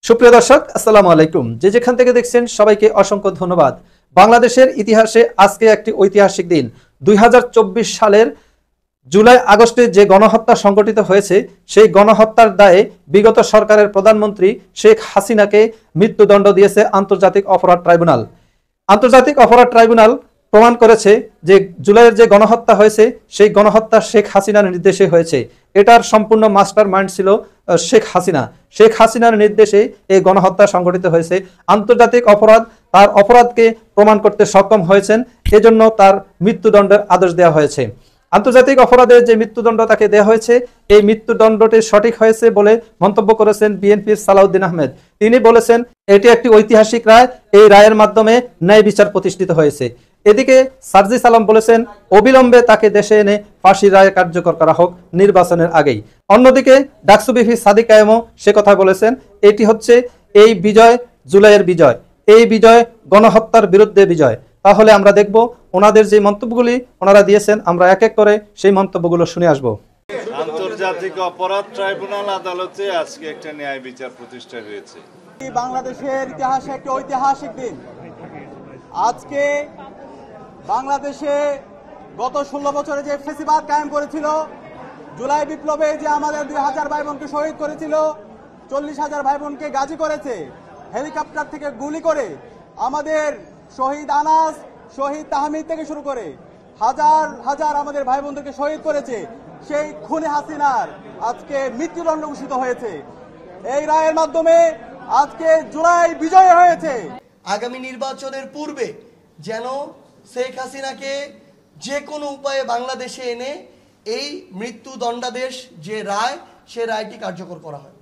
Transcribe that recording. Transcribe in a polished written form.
সুপ্রিয় দর্শক, আসসালামু আলাইকুম। যে যেখান থেকে দেখছেন সবাইকে অসংখ্য ধন্যবাদ। বাংলাদেশের ইতিহাসে আজকে একটি ঐতিহাসিক দিন। 2024 সালের জুলাই আগস্টে যে গণহত্যা সংঘটিত হয়েছে, সেই গণহত্যার দায়ে বিগত সরকারের প্রধানমন্ত্রী শেখ হাসিনাকে মৃত্যুদণ্ড দিয়েছে আন্তর্জাতিক অপরাধ ট্রাইব্যুনাল। আন্তর্জাতিক অপরাধ ট্রাইব্যুনাল প্রমাণ করেছে যে জুলাইয়ের যে গণহত্যা হয়েছে, সেই গণহত্যা শেখ হাসিনার নির্দেশে হয়েছে। এটার সম্পূর্ণ মাস্টার মাইন্ড ছিল শেখ হাসিনা। শেখ হাসিনার নির্দেশে এই গণহত্যা সংঘটিত হয়েছে। আন্তর্জাতিক অপরাধ তার অপরাধকে প্রমাণ করতে সক্ষম হয়েছেন, এজন্য তার মৃত্যুদণ্ডের আদেশ দেওয়া হয়েছে। আন্তর্জাতিক অপরাধের যে মৃত্যুদণ্ড তাকে দেওয়া হয়েছে, এই মৃত্যুদণ্ডটি সঠিক হয়েছে বলে মন্তব্য করেছেন বিএনপির সালাউদ্দিন আহমেদ। তিনি বলেছেন এটি একটি ঐতিহাসিক রায়, এই রায়ের মাধ্যমে ন্যায় বিচার প্রতিষ্ঠিত হয়েছে। এদিকে সার্জিস আলম বলেছেন অবিলম্বে তাকে দেশে এনে ফাঁসির রায় কার্যকর করা হোক নির্বাচনের আগেই। অন্যদিকে ডাকসু বিপি সাদিক কায়েমও সে কথা বলেছেন, এটি হচ্ছে এই বিজয় জুলাইয়ের বিজয়, এই বিজয় গণহত্যার বিরুদ্ধে বিজয়। তাহলে আমরা দেখব ওনাদের যে মন্তব্যগুলি ওনারা দিয়েছেন, আমরা এক এক করে সেই মন্তব্যগুলো শুনে আসব। আন্তর্জাতিক অপরাধ ট্রাইব্যুনাল আদালতে আজকে একটা ন্যায় বিচার প্রতিষ্ঠা হয়েছে। বাংলাদেশের ইতিহাসে একটি ঐতিহাসিক দিন। আজকে বাংলাদেশে গত 16 বছরে যে ফেসিবাদ কায়েম করেছিল, জুলাই বিপ্লবে যে আমাদের 2000 ভাই বোনকে শহীদ করেছিল, 40,000 ভাই বোনকে গাজী করেছে, হেলিকপ্টার থেকে গুলি করে আমাদের শহীদ আনাস, শহীদ তাহমিদ থেকে শুরু করে হাজার হাজার আমাদের ভাই বোনদেরকে শহীদ করেছে, সেই খুনে হাসিনার আজকে মৃত্যুদণ্ড ঘোষিত হয়েছে। এই রায়ের মাধ্যমে আজকে জুলাই বিজয় হয়েছে। আগামী নির্বাচনের পূর্বে যেন শেখ হাসিনাকে যে কোনো উপায়ে বাংলাদেশে এনে এই মৃত্যুদণ্ডাদেশ যে রায়, সে রায়টি কার্যকর করা হয়।